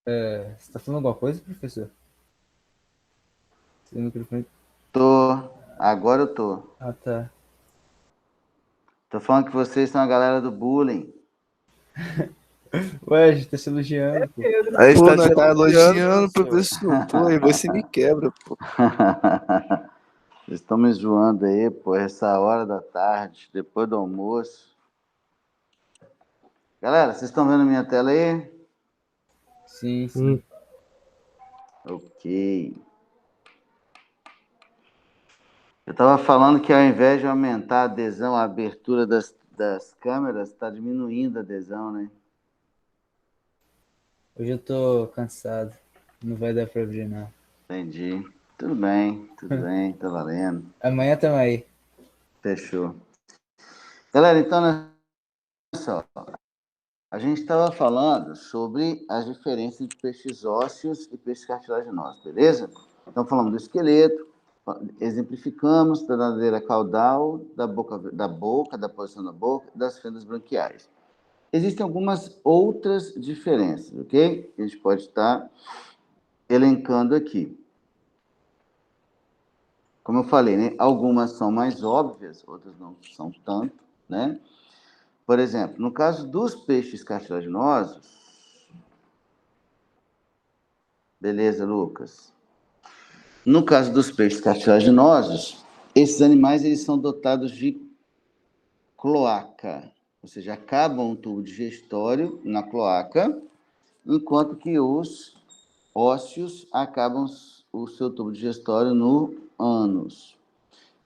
Você está falando alguma coisa, professor? Seu microfone... Tô. Agora eu tô. Ah, tá. Tô falando que vocês são a galera do bullying. Ué, a gente tá se elogiando, pô. A gente Pô, tá te nós tá elogiando, elogiando, professor. professor. Pô, e você me quebra, pô. Vocês estão me zoando aí, pô, essa hora da tarde, depois do almoço. Galera, vocês estão vendo minha tela aí? Sim, Hum, sim. Ok. Eu tava falando que ao invés de aumentar a adesão, a abertura das câmeras, tá diminuindo a adesão, né? Hoje eu tô cansado. Não vai dar pra abrir, não. Entendi. Tudo bem, tá valendo. Amanhã tamo aí. Fechou. Galera, então, olha só. A gente estava falando sobre as diferenças de peixes ósseos e peixes cartilaginosos, beleza? Então, falamos do esqueleto, exemplificamos da nadadeira caudal, da posição da boca, das fendas branquiais. Existem algumas outras diferenças, ok? Que a gente pode estar elencando aqui. Como eu falei, né? Algumas são mais óbvias, outras não são tanto, né? Por exemplo, no caso dos peixes cartilaginosos, beleza, Lucas? No caso dos peixes cartilaginosos, esses animais eles são dotados de cloaca, ou seja, acabam um tubo digestório na cloaca, enquanto que os ósseos acabam o seu tubo digestório no ânus.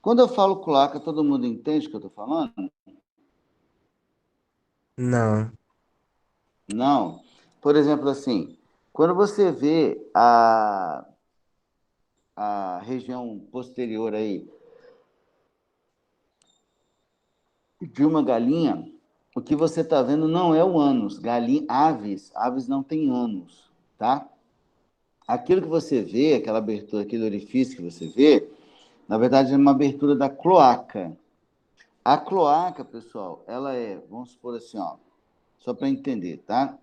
Quando eu falo cloaca, todo mundo entende o que eu estou falando? não. Não. Por exemplo, assim, quando você vê a região posterior aí de uma galinha, o que você está vendo não é o ânus. Aves não têm ânus, tá? Aquilo que você vê, aquela abertura, aquele orifício que você vê, na verdade é uma abertura da cloaca. A cloaca, pessoal, ela é, vamos supor assim, ó, só para entender, tá?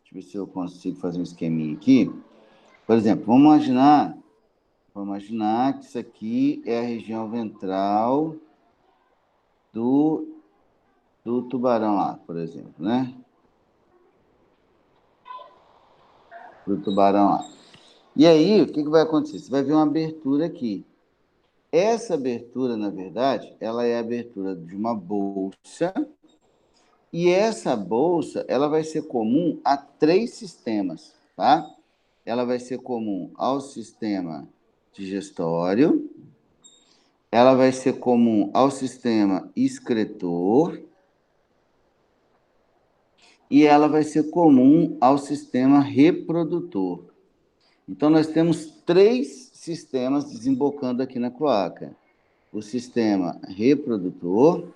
Deixa eu ver se eu consigo fazer um esqueminha aqui. Por exemplo, vamos imaginar que isso aqui é a região ventral do, do tubarão lá, por exemplo, né? Do tubarão lá. E aí, o que vai acontecer? Você vai ver uma abertura aqui. Essa abertura, na verdade, ela é a abertura de uma bolsa, e essa bolsa, ela vai ser comum a três sistemas, tá? Ela vai ser comum ao sistema digestório, ela vai ser comum ao sistema excretor e ela vai ser comum ao sistema reprodutor. Então, nós temos três sistemas desembocando aqui na cloaca: o sistema reprodutor,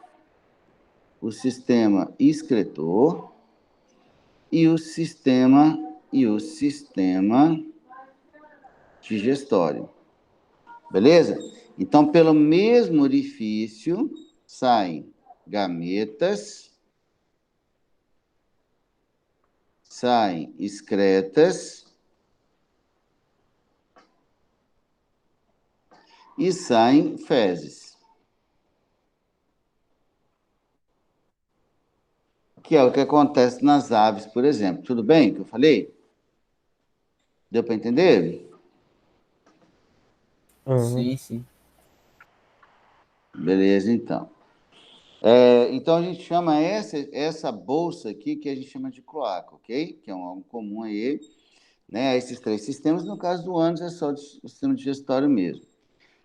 o sistema excretor e o sistema digestório. Beleza? Então, pelo mesmo orifício, saem gametas, saem excretas e saem fezes. Que é o que acontece nas aves, por exemplo. Tudo bem que eu falei? Deu para entender? Aham. Sim, sim. Beleza, então. Então a gente chama essa bolsa aqui que a gente chama de cloaca, ok? Que é algo comum aí, né? A esses três sistemas. No caso do ânus é só o sistema digestório mesmo.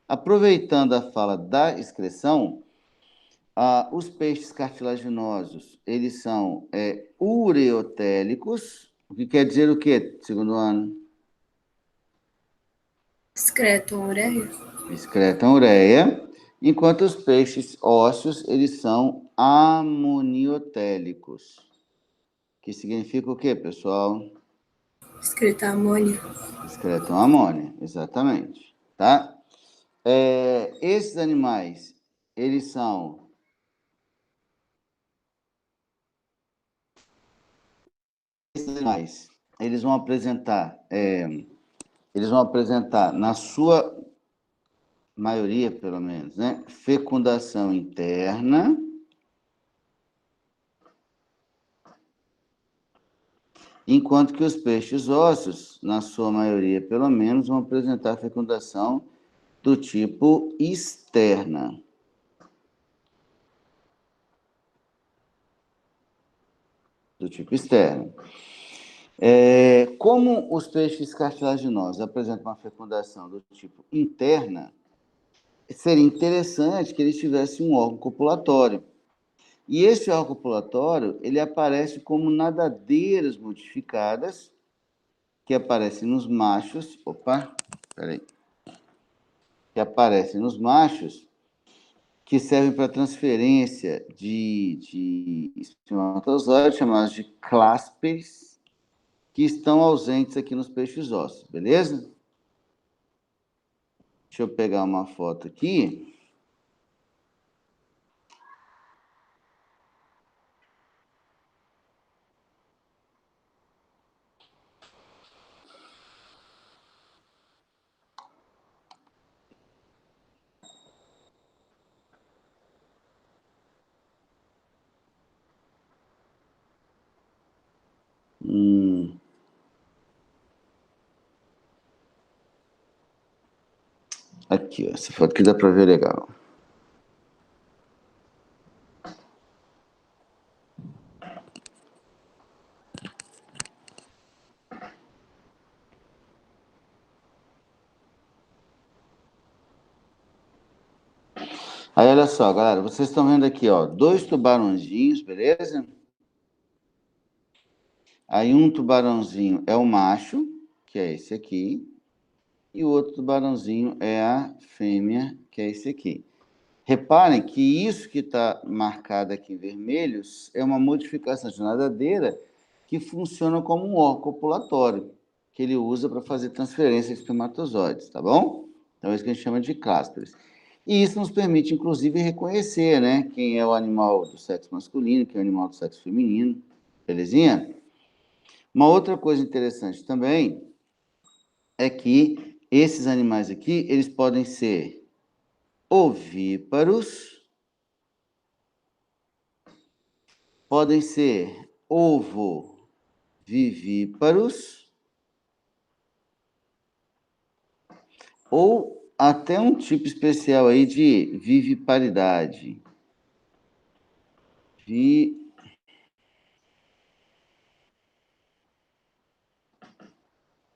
Aproveitando a fala da excreção, os peixes cartilaginosos, eles são ureotélicos, o que quer dizer o quê, segundo ano? Excretam ureia. Excretam ureia, enquanto os peixes ósseos, eles são amoniotélicos, que significa o quê, pessoal? Excreta amônia. Excretam amônia, exatamente, tá? Esses animais, eles são esses animais, eles vão apresentar na sua maioria, pelo menos, né, fecundação interna, enquanto que os peixes ósseos, na sua maioria, pelo menos, vão apresentar fecundação do tipo externa. Do tipo externo. Como os peixes cartilaginosos apresentam uma fecundação do tipo interna, seria interessante que eles tivessem um órgão copulatório. E esse órgão copulatório, ele aparece como nadadeiras modificadas, que aparecem nos machos. Que aparecem nos machos, que servem para transferência de espermatozoides, chamados de cláspes, que estão ausentes aqui nos peixes ósseos, beleza? Deixa eu pegar uma foto aqui. Aqui, ó, essa foto aqui dá para ver legal. Aí, olha só, galera, vocês estão vendo aqui, ó, 2 tubarãozinhos, beleza? Aí um tubarãozinho é o macho, que é esse aqui, e o outro tubarãozinho é a fêmea, que é esse aqui. Reparem que isso que está marcado aqui em vermelhos é uma modificação de nadadeira que funciona como um órgão copulatório, que ele usa para fazer transferência de espermatozoides, tá bom? Então, é isso que a gente chama de clásteres. E isso nos permite, inclusive, reconhecer, né, quem é o animal do sexo masculino, quem é o animal do sexo feminino, belezinha? Uma outra coisa interessante também é que esses animais aqui, eles podem ser ovíparos, podem ser ovovivíparos ou até um tipo especial aí de viviparidade.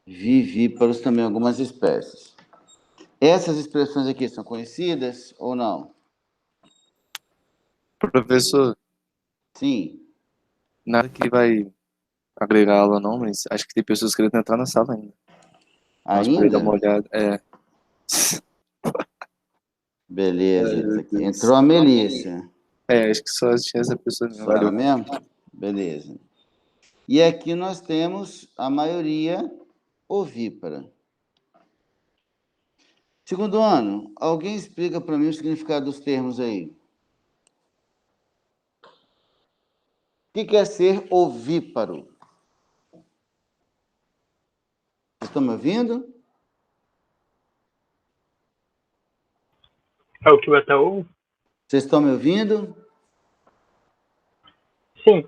Vivíparos também, algumas espécies. Essas expressões aqui são conhecidas ou não? Professor, Sim. nada que vai agregar aula não, mas acho que tem pessoas querendo entrar na sala ainda. Mas por aí dar Ainda? uma olhada. Beleza. Ai, meu Entrou Deus. a Melissa. Acho que só tinha essa pessoa mesmo. Só ela Valeu. mesmo? Beleza. E aqui nós temos a maioria ovípara. Segundo ano, alguém explica para mim o significado dos termos aí. O que é ser ovíparo? Vocês estão me ouvindo? É o que bota ovo? Vocês estão me ouvindo? Sim.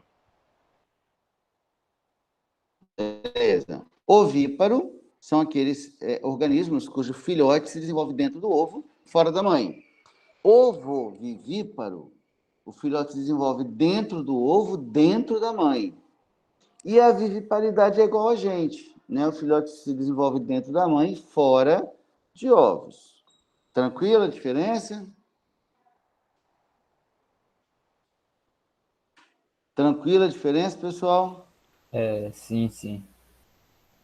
Beleza. Ovíparo são aqueles organismos cujo filhote se desenvolve dentro do ovo, fora da mãe. Ovovivíparo, o filhote se desenvolve dentro do ovo, dentro da mãe. E a viviparidade é igual a gente, né? O filhote se desenvolve dentro da mãe, fora de ovos. Tranquila a diferença? Tranquila a diferença, pessoal? Sim, sim.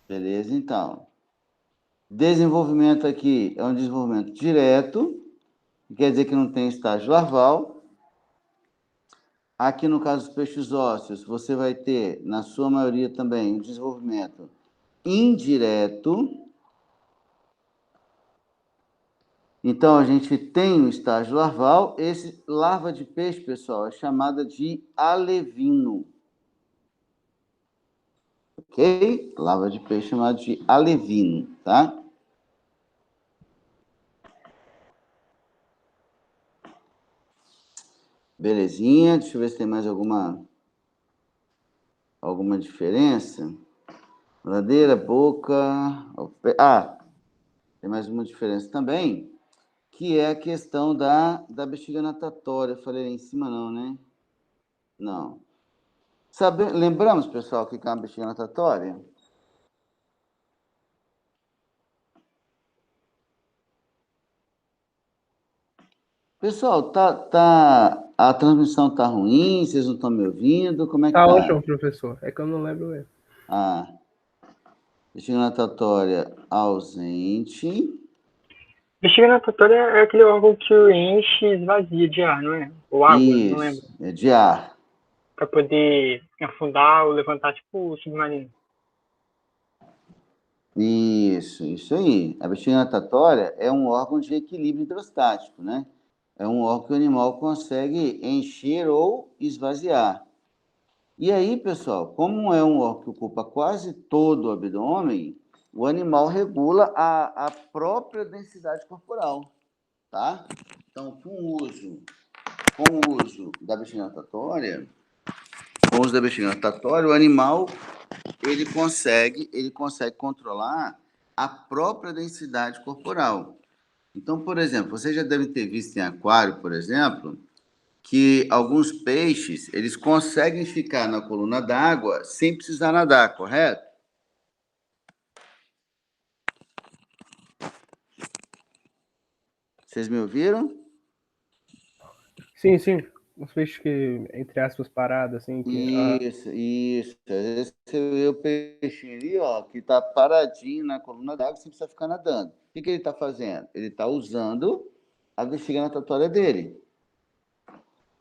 Beleza, então. Desenvolvimento aqui é um desenvolvimento direto, quer dizer que não tem estágio larval. Aqui, no caso dos peixes ósseos, você vai ter, na sua maioria também, um desenvolvimento indireto. Então, a gente tem o estágio larval. Esse larva de peixe, pessoal, é chamada de alevino. Ok? Larva de peixe chamada de alevino, tá? Belezinha, deixa eu ver se tem mais alguma diferença. Ladeira, boca... tem mais uma diferença também, que é a questão da bexiga natatória. Eu falei lá em cima não, né? Não. Lembramos, pessoal, o que é uma bexiga natatória? Pessoal, a transmissão tá ruim? Vocês não estão me ouvindo? Como é que Tá tá? ótimo, professor. É que eu não lembro mesmo. Bexiga natatória ausente. Bexiga natatória é aquele órgão que enche e esvazia de ar, não é? Ou água, não lembro. Isso, é de ar. Pra poder afundar ou levantar, tipo o submarino. Isso aí. A bexiga natatória é um órgão de equilíbrio hidrostático, né? É um órgão que o animal consegue encher ou esvaziar. E aí, pessoal, como é um órgão que ocupa quase todo o abdômen, o animal regula a própria densidade corporal, tá? Então, com o uso da bexiga natatória, o animal ele consegue controlar a própria densidade corporal. Então, por exemplo, você já deve ter visto em aquário, por exemplo, que alguns peixes, eles conseguem ficar na coluna d'água sem precisar nadar, correto? Vocês me ouviram? Sim, sim. Uns peixes que, entre aspas, parados, assim. Isso. Às vezes você vê o peixinho ali, ó, que está paradinho na coluna d'água sem precisar ficar nadando. O que ele está fazendo? Ele está usando a bexiga natatória dele.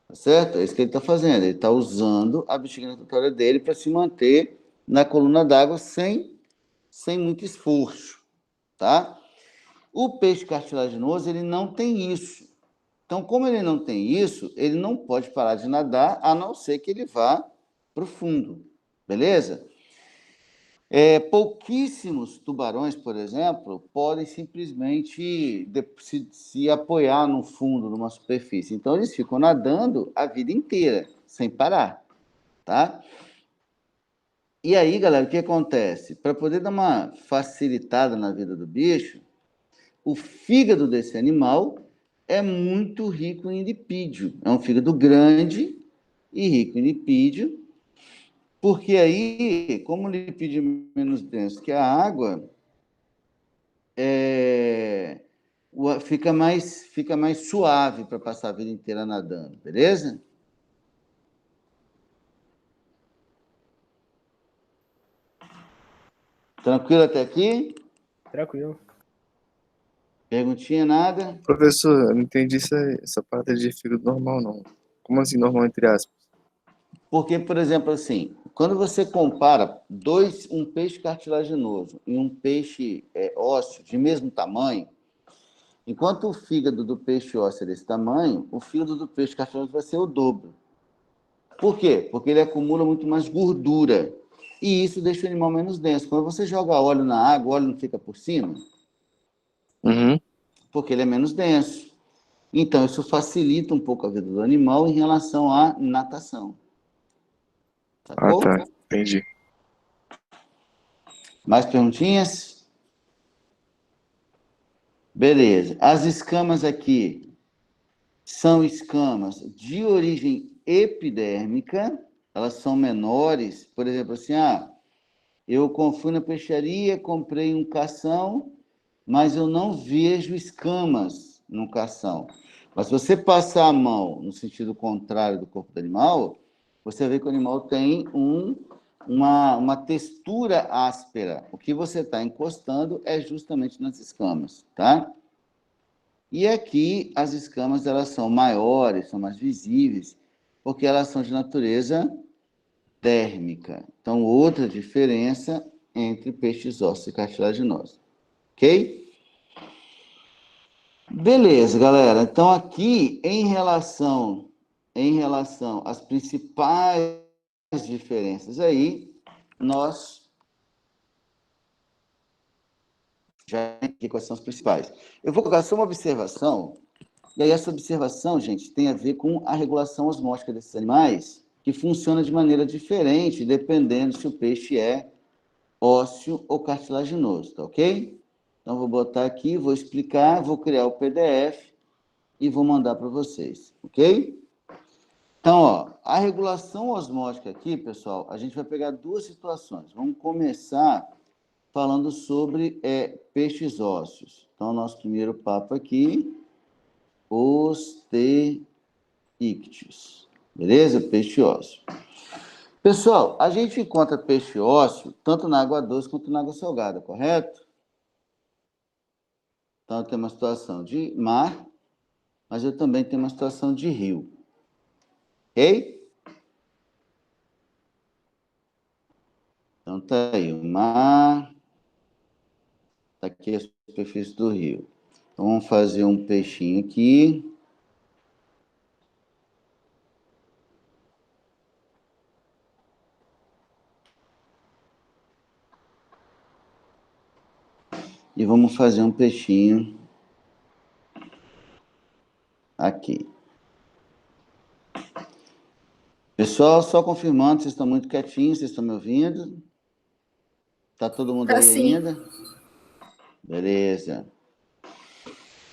Tá certo? É isso que ele está fazendo. Ele está usando a bexiga natatória dele para se manter na coluna d'água sem muito esforço, tá? O peixe cartilaginoso, ele não tem isso. Então, como ele não tem isso, ele não pode parar de nadar, a não ser que ele vá para o fundo, beleza? Pouquíssimos tubarões, por exemplo, podem simplesmente se apoiar no fundo, numa superfície. Então, eles ficam nadando a vida inteira, sem parar, tá? E aí, galera, o que acontece? Para poder dar uma facilitada na vida do bicho, o fígado desse animal é muito rico em lipídio. É um fígado grande e rico em lipídio, porque aí, como o lipídio é menos denso que a água, fica mais suave para passar a vida inteira nadando, beleza? Tranquilo até aqui? Tranquilo. Perguntinha, nada? Professor, eu não entendi essa parte de fígado normal, não. Como assim normal, entre aspas? Porque, por exemplo, assim, quando você compara um peixe cartilaginoso e um peixe ósseo de mesmo tamanho, enquanto o fígado do peixe ósseo é desse tamanho, o fígado do peixe cartilaginoso vai ser o dobro. Por quê? Porque ele acumula muito mais gordura. E isso deixa o animal menos denso. Quando você joga óleo na água, o óleo não fica por cima? Uhum. Porque ele é menos denso. Então, isso facilita um pouco a vida do animal em relação à natação. Sacou? Ah, tá. Entendi. Mais perguntinhas? Beleza. As escamas aqui são escamas de origem epidérmica. Elas são menores. Por exemplo, assim, eu fui na peixaria, comprei um cação, mas eu não vejo escamas no cação. Mas se você passar a mão no sentido contrário do corpo do animal, você vê que o animal tem uma textura áspera. O que você está encostando é justamente nas escamas, tá? E aqui as escamas elas são maiores, são mais visíveis, porque elas são de natureza dérmica. Então, outra diferença entre peixes ósseos e cartilaginosos. Ok? Beleza, galera. Então, aqui, em relação às principais diferenças aí, nós já aqui quais são os principais. Eu vou colocar só uma observação, e aí essa observação, gente, tem a ver com a regulação osmótica desses animais, que funciona de maneira diferente, dependendo se o peixe é ósseo ou cartilaginoso, tá ok? Então, vou botar aqui, vou explicar, vou criar o PDF e vou mandar para vocês, ok? Então, ó, a regulação osmótica aqui, pessoal, a gente vai pegar duas situações. Vamos começar falando sobre peixes ósseos. Então, nosso primeiro papo aqui, Osteictius. Beleza? Peixe ósseo. Pessoal, a gente encontra peixe ósseo tanto na água doce quanto na água salgada, correto? Então, eu tenho uma situação de mar, mas eu também tenho uma situação de rio. Ok? Então, tá aí o mar, tá aqui a superfície do rio. Então, vamos fazer um peixinho aqui. E vamos fazer um peixinho aqui. Pessoal, só confirmando, vocês estão muito quietinhos, vocês estão me ouvindo? Tá todo mundo aí Sim. ainda? Beleza.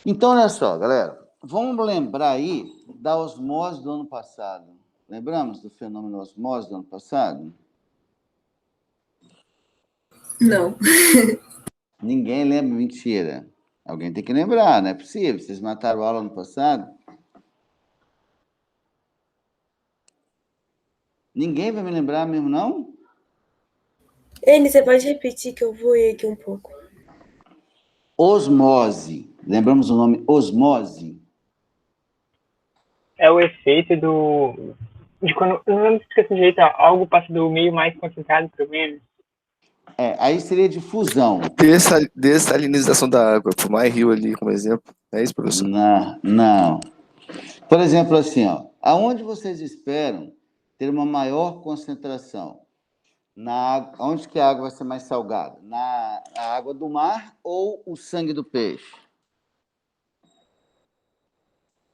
Então, olha só, galera. Vamos lembrar aí da osmose do ano passado. Lembramos do fenômeno osmose do ano passado? Não. Ninguém lembra, mentira. Alguém tem que lembrar, não é possível. Vocês mataram a aula no passado? Ninguém vai me lembrar mesmo, não? Ele, você pode repetir que eu vou ir aqui um pouco. Osmose. Lembramos o nome osmose? É o efeito de quando, eu não lembro se esqueci direito, algo passa do meio mais concentrado para o menos. Aí seria de fusão. Dessalinização da água. Por mais rio ali, como exemplo. É isso, professor? Não. Por exemplo, assim, ó, aonde vocês esperam ter uma maior concentração? Onde que a água vai ser mais salgada? Na água do mar ou o sangue do peixe?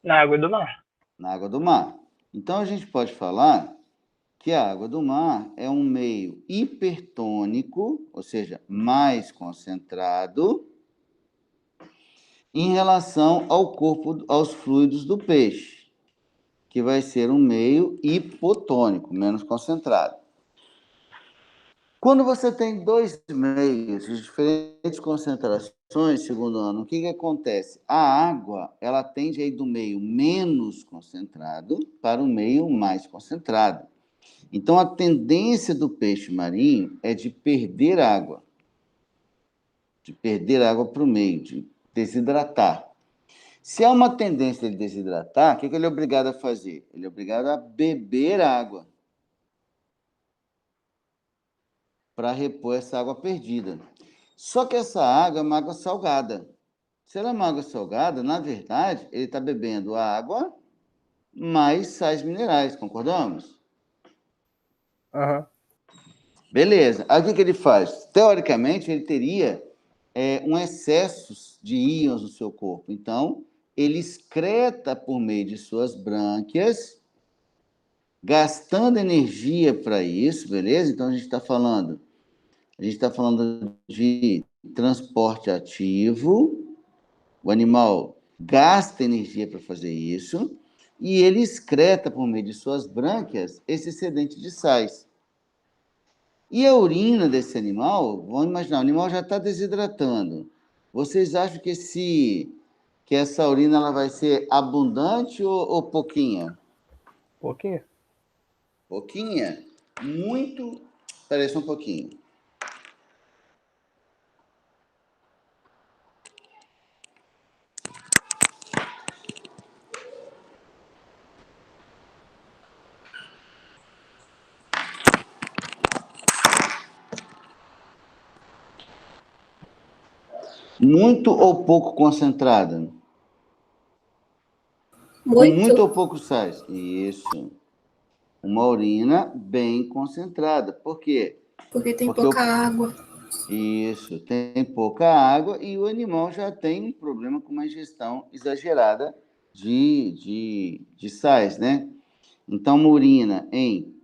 Na água do mar. Na água do mar. Então, a gente pode falar que a água do mar é um meio hipertônico, ou seja, mais concentrado, em relação ao corpo, aos fluidos do peixe, que vai ser um meio hipotônico, menos concentrado. Quando você tem dois meios de diferentes concentrações, segundo ano, o que acontece? A água, ela tende a ir do meio menos concentrado para o meio mais concentrado. Então, a tendência do peixe marinho é de perder água para o meio, de desidratar. Se há uma tendência de desidratar, o que ele é obrigado a fazer? Ele é obrigado a beber água para repor essa água perdida. Só que essa água é uma água salgada. Se ela é uma água salgada, na verdade, ele está bebendo água mais sais minerais, concordamos? Aham. Beleza. Aí o que ele faz? Teoricamente, ele teria um excesso de íons no seu corpo. Então, ele excreta por meio de suas brânquias, gastando energia para isso, beleza? Então, a gente está falando de transporte ativo. O animal gasta energia para fazer isso e ele excreta por meio de suas brânquias esse excedente de sais. E a urina desse animal, vamos imaginar, o animal já está desidratando. Vocês acham que essa urina ela vai ser abundante ou pouquinha? Pouquinho. Pouquinha? Muito. Espera aí só um pouquinho. Muito ou pouco concentrada? Com muito ou pouco sais? Isso. Uma urina bem concentrada. Por quê? Porque tem pouca água. Isso, tem pouca água e o animal já tem um problema com uma ingestão exagerada de sais, né? Então, uma urina em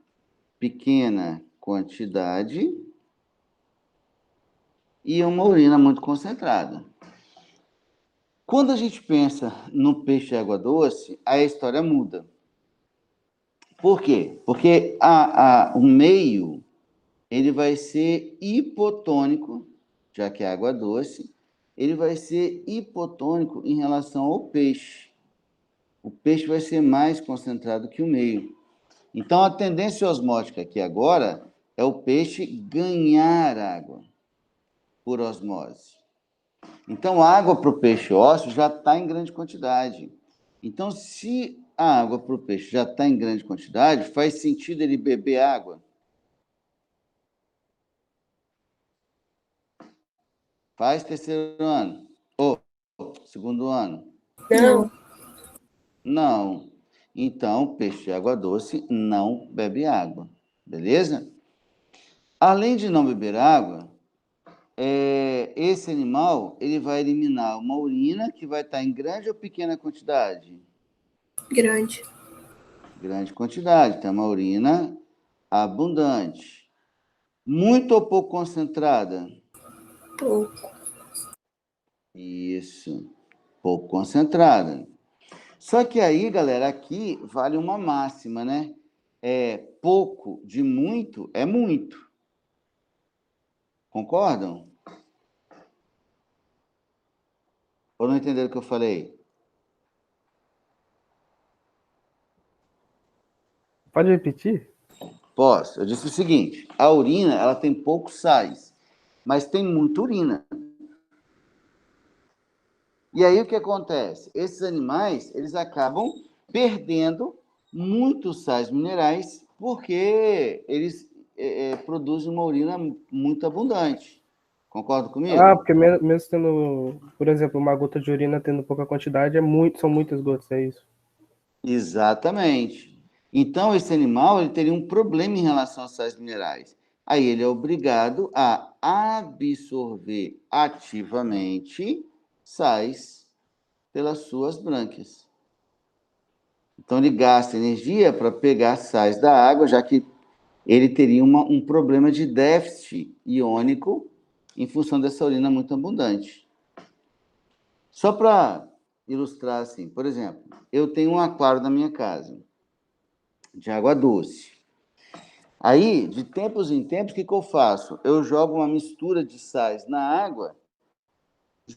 pequena quantidade e uma urina muito concentrada. Quando a gente pensa no peixe de água doce, a história muda. Por quê? Porque o meio ele vai ser hipotônico, já que é água doce, ele vai ser hipotônico em relação ao peixe. O peixe vai ser mais concentrado que o meio. Então, a tendência osmótica aqui agora é o peixe ganhar água por osmose. Então, a água para o peixe ósseo já está em grande quantidade. Então, se a água para o peixe já está em grande quantidade, faz sentido ele beber água? Faz terceiro ano? Ou segundo ano? Não. Não. Então, peixe de água doce não bebe água. Beleza? Além de não beber água, esse animal ele vai eliminar uma urina que vai estar em grande ou pequena quantidade? Grande. Grande quantidade. Então, uma urina abundante. Muito ou pouco concentrada? Pouco. Isso. Pouco concentrada. Só que aí, galera, aqui vale uma máxima, né? Pouco de muito é muito. Concordam? Ou não entenderam o que eu falei? Pode repetir? Posso. Eu disse o seguinte, a urina, ela tem poucos sais, mas tem muita urina. E aí o que acontece? Esses animais, eles acabam perdendo muitos sais minerais porque eles produzem uma urina muito abundante. Concorda comigo? Ah, porque mesmo tendo, por exemplo, uma gota de urina tendo pouca quantidade, são muitas gotas, é isso. Exatamente. Então, esse animal ele teria um problema em relação aos sais minerais. Aí ele é obrigado a absorver ativamente sais pelas suas brânquias. Então, ele gasta energia para pegar sais da água, já que ele teria um problema de déficit iônico em função dessa urina muito abundante. Só para ilustrar assim, por exemplo, eu tenho um aquário na minha casa, de água doce. Aí, de tempos em tempos, o que eu faço? Eu jogo uma mistura de sais na água,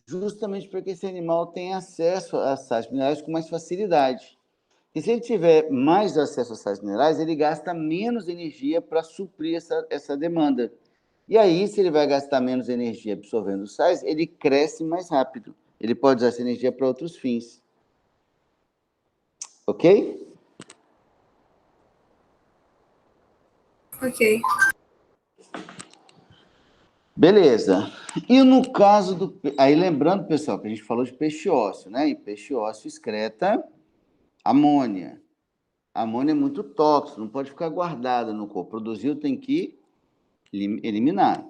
justamente para que esse animal tenha acesso a sais minerais com mais facilidade. E se ele tiver mais acesso a sais minerais, ele gasta menos energia para suprir essa demanda. E aí, se ele vai gastar menos energia absorvendo os sais, ele cresce mais rápido. Ele pode usar essa energia para outros fins. Ok? Ok. Beleza. E no caso do... Aí, lembrando, pessoal, que a gente falou de peixe ósseo, né? E peixe ósseo excreta amônia. A amônia é muito tóxica, não pode ficar guardada no corpo. Produziu, tem que eliminar.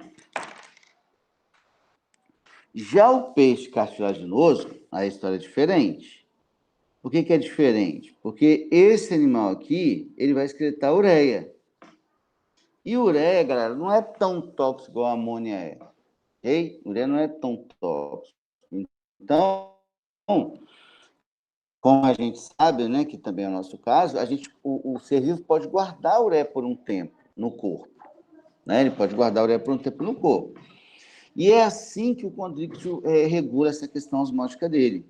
Já o peixe cartilaginoso, a história é diferente. Por que é diferente? Porque esse animal aqui, ele vai excretar ureia. E ureia, galera, não é tão tóxico igual a amônia é. Ok? Ureia não é tão tóxico. Então, como a gente sabe, né, que também é o nosso caso, o ser vivo pode guardar a ureia por um tempo no corpo. Né? Ele pode guardar a ureia por um tempo no corpo. E é assim que o condríctio regula essa questão osmótica dele.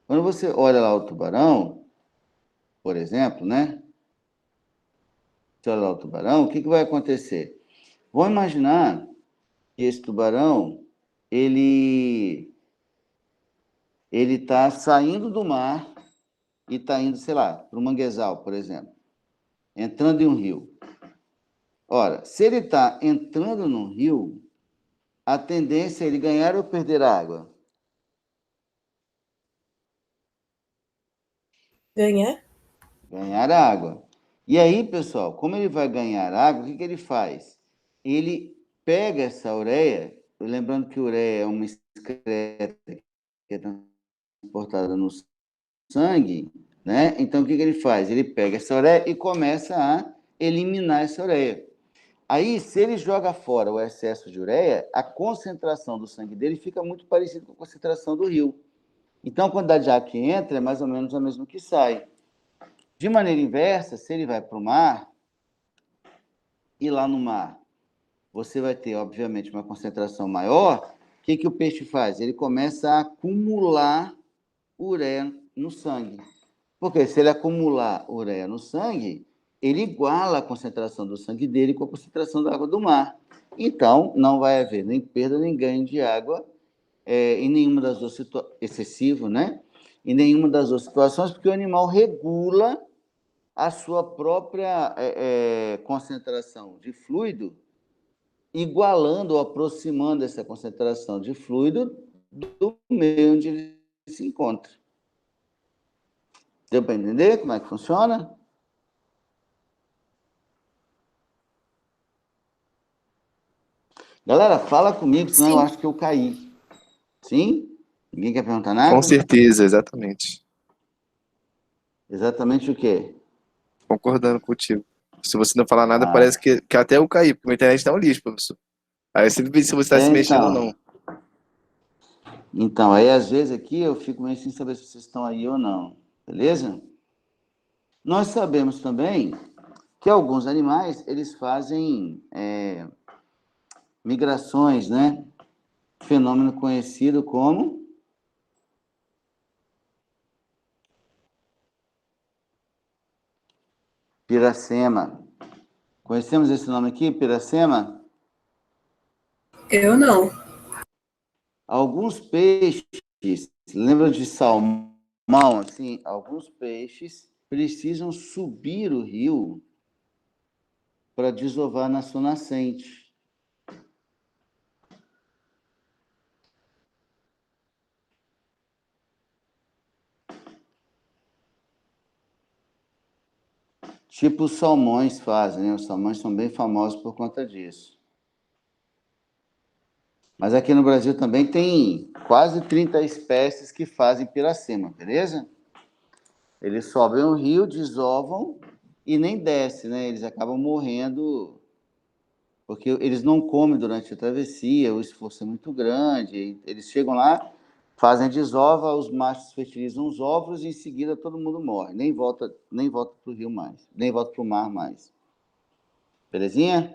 Quando você olha lá o tubarão, por exemplo, né? Você olha lá o tubarão, o que vai acontecer? Vamos imaginar que esse tubarão, ele está saindo do mar e está indo, sei lá, para o manguezal, por exemplo, entrando em um rio. Ora, se ele está entrando num rio, a tendência é ele ganhar ou perder água? Ganhar? Ganhar água. E aí, pessoal, como ele vai ganhar água, o que ele faz? Ele pega essa ureia, lembrando que ureia é uma excreta que é transportada no sangue, né? Então, o que ele faz? Ele pega essa ureia e começa a eliminar essa ureia. Aí, se ele joga fora o excesso de ureia, a concentração do sangue dele fica muito parecida com a concentração do rio. Então, a quantidade de água que entra é mais ou menos a mesma que sai. De maneira inversa, se ele vai para o mar, e lá no mar você vai ter, obviamente, uma concentração maior, o que o peixe faz? Ele começa a acumular ureia no sangue. Porque se ele acumular ureia no sangue, ele iguala a concentração do sangue dele com a concentração da água do mar. Então, não vai haver nem perda nem ganho de água em nenhuma das duas situações, excessivo, né? Em nenhuma das duas situações, porque o animal regula a sua própria concentração de fluido, igualando ou aproximando essa concentração de fluido do meio onde ele se encontra. Deu para entender como é que funciona? Galera, fala comigo, senão eu acho que eu caí. Sim? Ninguém quer perguntar nada? Com certeza, exatamente. Exatamente o quê? Concordando contigo. Se você não falar nada, parece que até eu caí, porque a internet tá um lixo, professor. Aí eu sempre vejo se você está se mexendo ou não. Então, aí às vezes aqui eu fico meio sem saber se vocês estão aí ou não. Beleza? Nós sabemos também que alguns animais, eles fazem migrações, né? Fenômeno conhecido como piracema. Conhecemos esse nome aqui, piracema? Eu não. Alguns peixes, lembra de salmão, assim? Alguns peixes precisam subir o rio para desovar na sua nascente. Tipo os salmões fazem, né? Os salmões são bem famosos por conta disso. Mas aqui no Brasil também tem quase 30 espécies que fazem piracema, beleza? Eles sobem o rio, desovam e nem descem, né? Eles acabam morrendo porque eles não comem durante a travessia, o esforço é muito grande. Eles chegam lá, fazem a desova, os machos fertilizam os ovos e em seguida todo mundo morre. Nem volta para o rio mais, nem volta para o mar mais. Belezinha?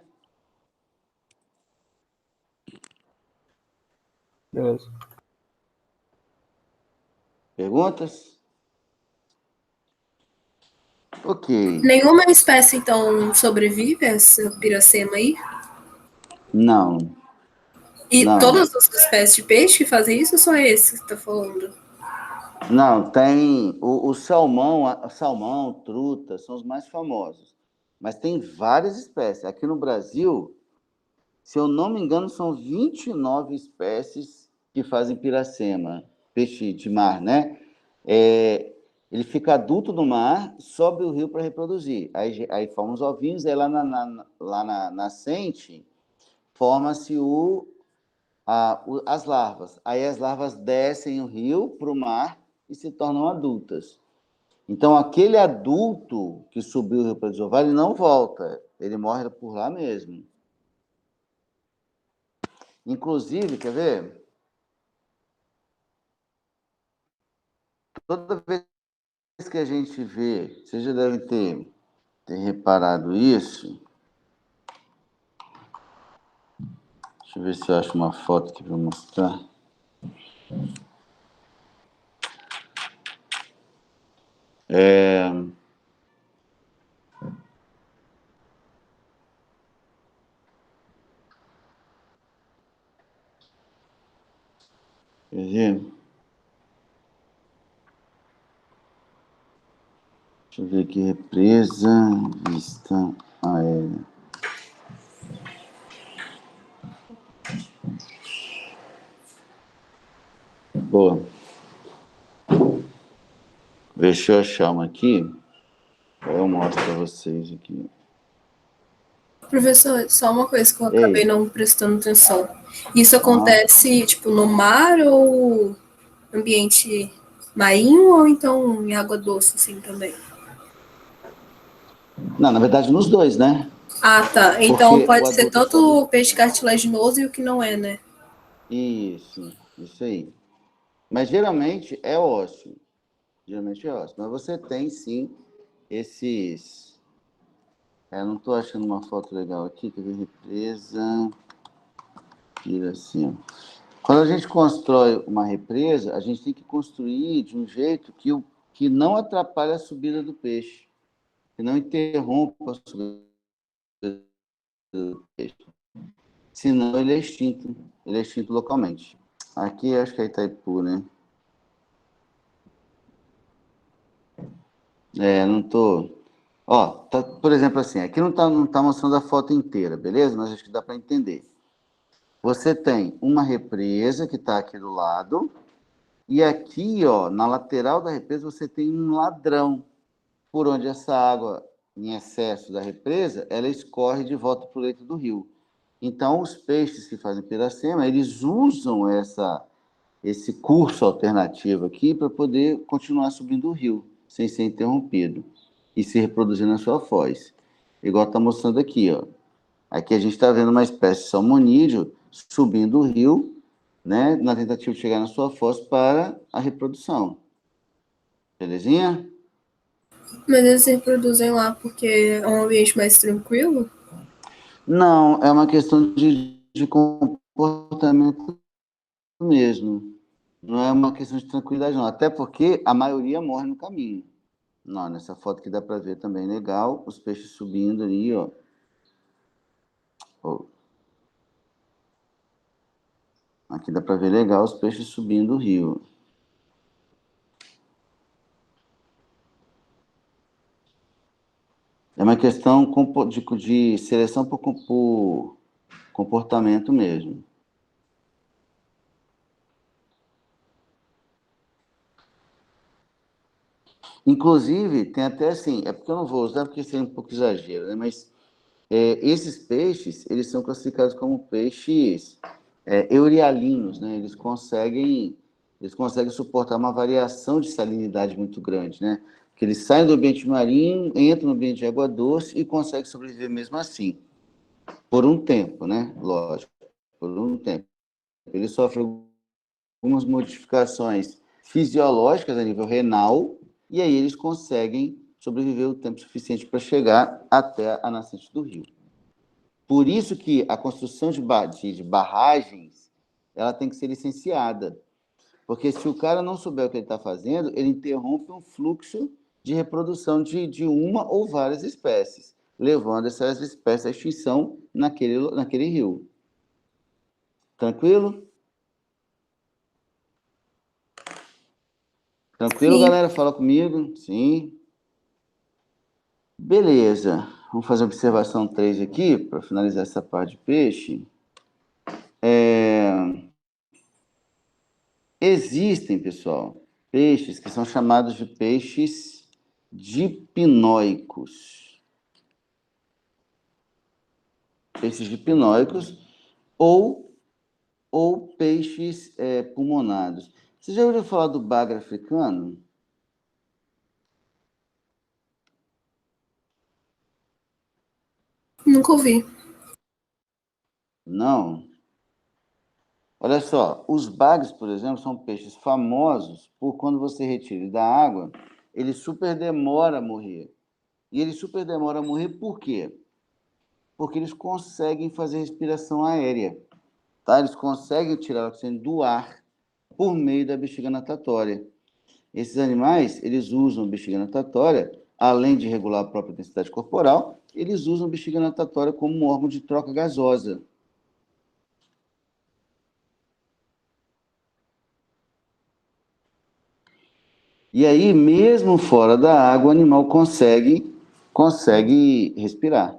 Beleza. Perguntas? Ok. Nenhuma espécie, então, sobrevive a essa piracema aí? Não. E Não. todas as espécies de peixe fazem isso ou só esse que você está falando? Não, tem o salmão, truta, são os mais famosos. Mas tem várias espécies. Aqui no Brasil, se eu não me engano, são 29 espécies que fazem piracema, peixe de mar, né? Ele fica adulto no mar, sobe o rio para reproduzir. Aí forma os ovinhos, aí lá na nascente, forma-se as larvas. Aí as larvas descem o rio para o mar e se tornam adultas. Então, aquele adulto que subiu o rio para desovar, ele não volta. Ele morre por lá mesmo. Inclusive, quer ver? Toda vez que a gente vê, vocês já devem ter reparado isso. Deixa eu ver se eu acho uma foto aqui para mostrar. Quer ver? Deixa eu ver aqui, represa, vista aérea. Boa. Deixa eu achar uma aqui. Eu mostro para vocês aqui. Professor, só uma coisa que eu acabei Ei. não prestando atenção. Isso acontece, tipo, no mar ou ambiente marinho ou então em água doce, assim, também? Não, na verdade, nos dois, né? Ah, tá. Então Porque o pode ser adulto tanto sobe. o peixe cartilaginoso e o que não é, né? Isso aí. Mas geralmente é ósseo. Geralmente é ósseo. Mas você tem, sim, esses... não estou achando uma foto legal aqui. Quer ver? Represa... Tira assim, ó. Quando a gente constrói uma represa, a gente tem que construir de um jeito que não atrapalhe a subida do peixe, que não interrompa a subida do peixe. Senão ele é extinto. Ele é extinto localmente. Aqui acho que é Itaipu, né? Não tô... Ó, tá, por exemplo assim, aqui não tá mostrando a foto inteira, beleza? Mas acho que dá para entender. Você tem uma represa que está aqui do lado, e aqui, ó, na lateral da represa, você tem um ladrão, por onde essa água em excesso da represa, ela escorre de volta para o leito do rio. Então, os peixes que fazem piracema, eles usam esse curso alternativo aqui para poder continuar subindo o rio, sem ser interrompido, e se reproduzir na sua foz. Igual está mostrando aqui, ó. Aqui a gente está vendo uma espécie de salmonídeo subindo o rio, né, na tentativa de chegar na sua foz para a reprodução. Belezinha? Mas eles se reproduzem lá porque é um ambiente mais tranquilo? Não, é uma questão de comportamento mesmo. Não é uma questão de tranquilidade, não. Até porque a maioria morre no caminho. Não, nessa foto que dá para ver também legal, os peixes subindo ali, ó. Aqui dá para ver legal os peixes subindo o rio. É uma questão de seleção por comportamento mesmo. Inclusive, tem até assim, é porque eu não vou usar porque seria um pouco exagero, né? Mas esses peixes, eles são classificados como peixes eurialinos, né? Eles conseguem suportar uma variação de salinidade muito grande, né? Porque eles saem do ambiente marinho, entram no ambiente de água doce e conseguem sobreviver mesmo assim. Por um tempo, né? Lógico, por um tempo. Eles sofrem algumas modificações fisiológicas a nível renal, e aí eles conseguem sobreviver o tempo suficiente para chegar até a nascente do rio. Por isso que a construção de barragens, ela tem que ser licenciada. Porque se o cara não souber o que ele está fazendo, ele interrompe um fluxo de reprodução de uma ou várias espécies, levando essas espécies à extinção naquele rio. Tranquilo? Tranquilo, Sim. galera? Fala comigo. Sim. Beleza. Vamos fazer a observação 3 aqui, para finalizar essa parte de peixe. Existem, pessoal, peixes que são chamados de peixes dipinóicos. Peixes dipinóicos ou peixes pulmonados. Você já ouviu falar do bagre africano? Nunca ouvi. Não. Olha só, os bagres, por exemplo, são peixes famosos por quando você retira ele da água, ele super demora a morrer. E ele super demora a morrer por quê? Porque eles conseguem fazer respiração aérea. Tá? Eles conseguem tirar o oxigênio do ar por meio da bexiga natatória. Esses animais, eles usam bexiga natatória, além de regular a própria densidade corporal, eles usam bexiga natatória como um órgão de troca gasosa. E aí, mesmo fora da água, o animal consegue respirar.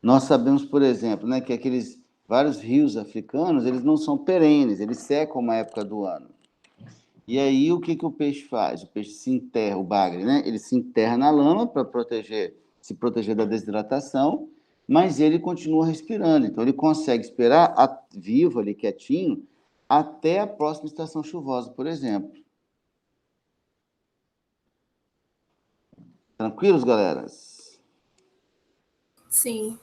Nós sabemos, por exemplo, né, que aqueles vários rios africanos, eles não são perenes, eles secam uma época do ano. E aí, o que o peixe faz? O peixe se enterra, o bagre, né? Ele se enterra na lama para proteger se proteger da desidratação, mas ele continua respirando. Então, ele consegue esperar vivo ali, quietinho, até a próxima estação chuvosa, por exemplo. Tranquilos, galera? Sim.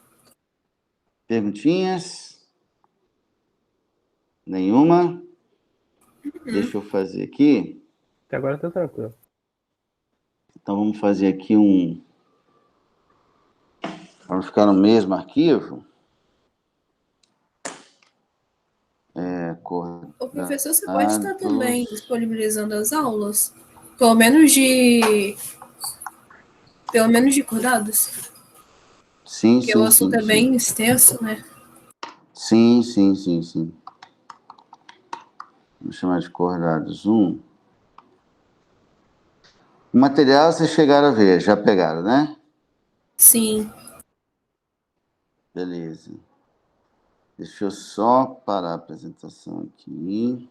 Perguntinhas? Nenhuma? Deixa eu fazer aqui. Até agora tá tranquilo. Então, vamos fazer aqui vamos ficar no mesmo arquivo. O professor, você pode estar também disponibilizando as aulas? Pelo menos de cuidados? Sim, Porque sim, o assunto sim, é bem extenso, né? Sim. Vamos chamar de coordenados 1. O material vocês chegaram a ver, já pegaram, né? Sim. Beleza. Deixa eu só parar a apresentação aqui.